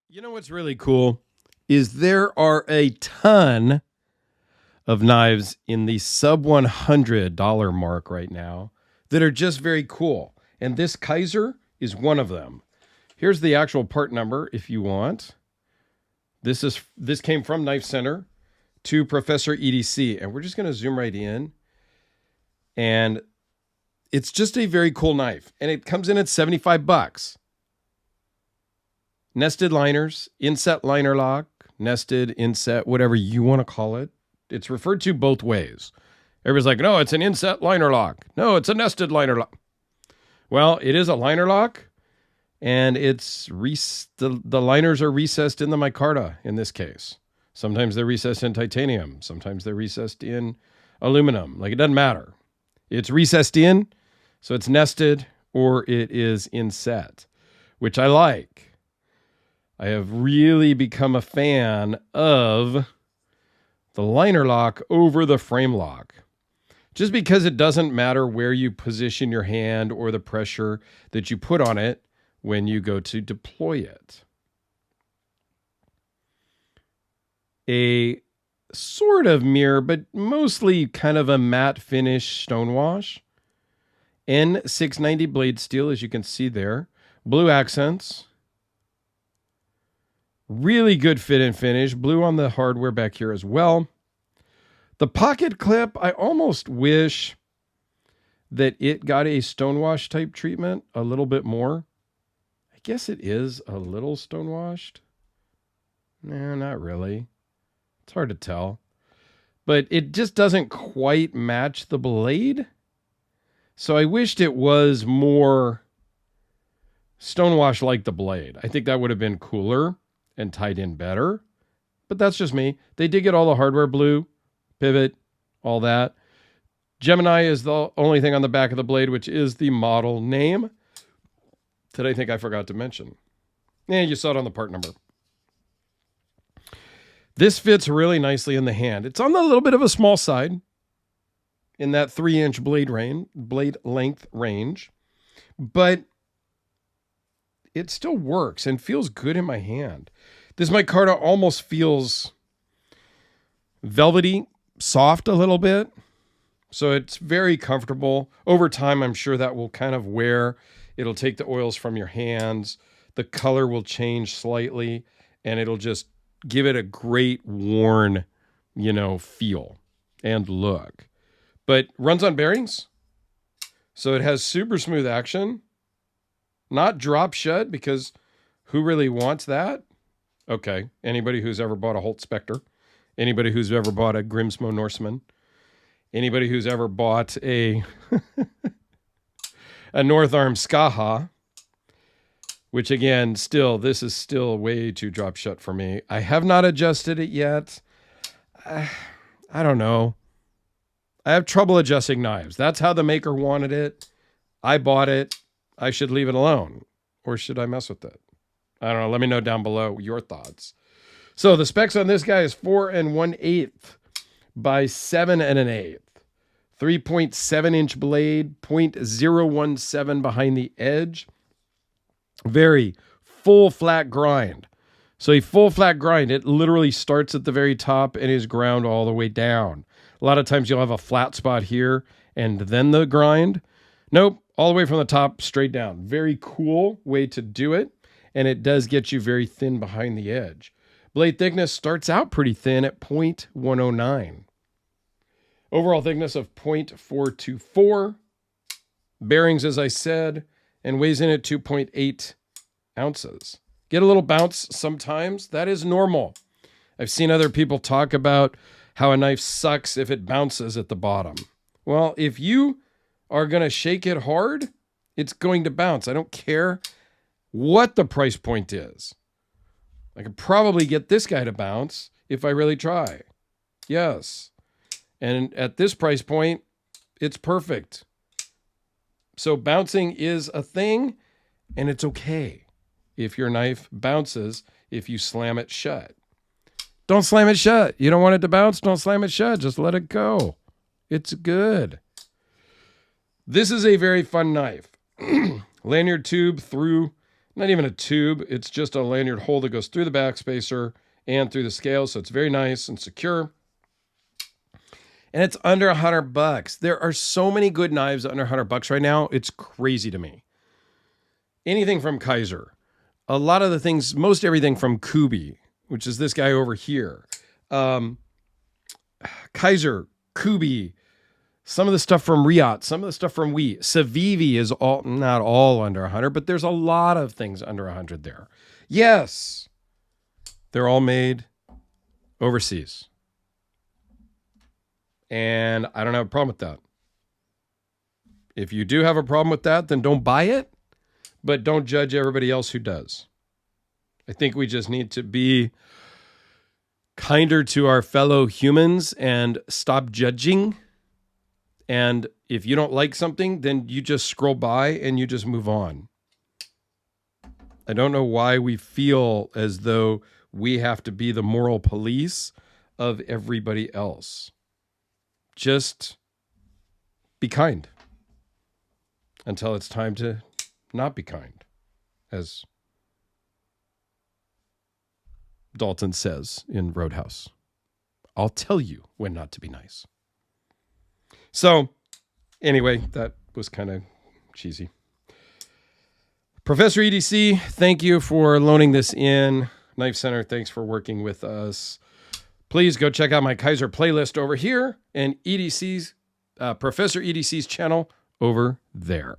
You know what's really cool is there are a ton of knives in the sub $100 mark right now that are just very cool. And this Kizer is one of them. Here's the actual part number if you want. This came from Knife Center to Professor EDC, and we're just going to zoom right in. And it's just a very cool knife, and it comes in at $75. Nested liners, inset liner lock, nested, inset, whatever you want to call it. It's referred to both ways. Everybody's like, no, it's an inset liner lock. No, it's a nested liner lock. Well, it is a liner lock, and the liners are recessed in the micarta in this case. Sometimes they're recessed in titanium. Sometimes they're recessed in aluminum. Like, it doesn't matter. It's recessed in, so it's nested, or it is inset, which I like. I have really become a fan of the liner lock over the frame lock, just because it doesn't matter where you position your hand or the pressure that you put on it when you go to deploy it. A sort of mirror, but mostly kind of a matte finish stonewash. N690 blade steel, as you can see there. Blue accents. Really good fit and finish. Blue on the hardware back here as well. The pocket clip, I almost wish that it got a stonewash type treatment a little bit more. I guess it is a little stonewashed. No, not really. It's hard to tell. But it just doesn't quite match the blade. So I wished it was more stonewash like the blade. I think that would have been cooler and tied in better. But that's just me. They did get all the hardware blue, pivot, all that. Gemini is the only thing on the back of the blade, which is the model name that I think I forgot to mention. And you saw it on the part number. This fits really nicely in the hand. It's on the little bit of a small side in that 3-inch blade length range, but it still works and feels good in my hand. This micarta almost feels velvety, soft a little bit, so it's very comfortable. Over time, I'm sure that will kind of wear. It'll take the oils from your hands. The color will change slightly, and it'll just give it a great worn, feel and look. But runs on bearings. So it has super smooth action. Not drop shut, because who really wants that? Okay, anybody who's ever bought a Holt Spectre. Anybody who's ever bought a Grimsmo Norseman. Anybody who's ever bought a North Arm Skaha. Which again, this is still way too drop shut for me. I have not adjusted it yet. I don't know. I have trouble adjusting knives. That's how the maker wanted it. I bought it. I should leave it alone. Or should I mess with it? I don't know. Let me know down below your thoughts. So the specs on this guy is 4 1/8 by 7 1/8. 3.7-inch blade, 0.017 behind the edge. Very full flat grind. So a full flat grind, it literally starts at the very top and is ground all the way down. A lot of times you'll have a flat spot here and then the grind. Nope, all the way from the top straight down. Very cool way to do it. And it does get you very thin behind the edge. Blade thickness starts out pretty thin at 0.109. Overall thickness of 0.424. Bearings, as I said, and weighs in at 2.8 ounces. Get a little bounce sometimes. That is normal. I've seen other people talk about how a knife sucks if it bounces at the bottom. Well, if you are going to shake it hard, it's going to bounce. I don't care what the price point is. I could probably get this guy to bounce if I really try. Yes. And at this price point, it's perfect. So bouncing is a thing, and it's okay if your knife bounces if you slam it shut. Don't slam it shut. You don't want it to bounce? Don't slam it shut. Just let it go. It's good. This is a very fun knife. Lanyard tube through Not even a tube. It's just a lanyard hole that goes through the backspacer and through the scale. So it's very nice and secure. And it's under $100. There are so many good knives under $100 right now. It's crazy to me. Anything from Kizer. A lot of the things, most everything from Kubi, which is this guy over here. Kizer, Kubi, some of the stuff from Riot, some of the stuff from Wii. Civivi is all not all under 100, but there's a lot of things under 100 there. Yes, they're all made overseas. And I don't have a problem with that. If you do have a problem with that, then don't buy it, but don't judge everybody else who does. I think we just need to be kinder to our fellow humans and stop judging. And if you don't like something, then you just scroll by and you just move on. I don't know why we feel as though we have to be the moral police of everybody else. Just be kind until it's time to not be kind, as Dalton says in Roadhouse. I'll tell you when not to be nice. So, anyway, that was kind of cheesy. Professor EDC, thank you for loaning this in. Knife Center, thanks for working with us. Please go check out my Kizer playlist over here and EDC's Professor EDC's channel over there.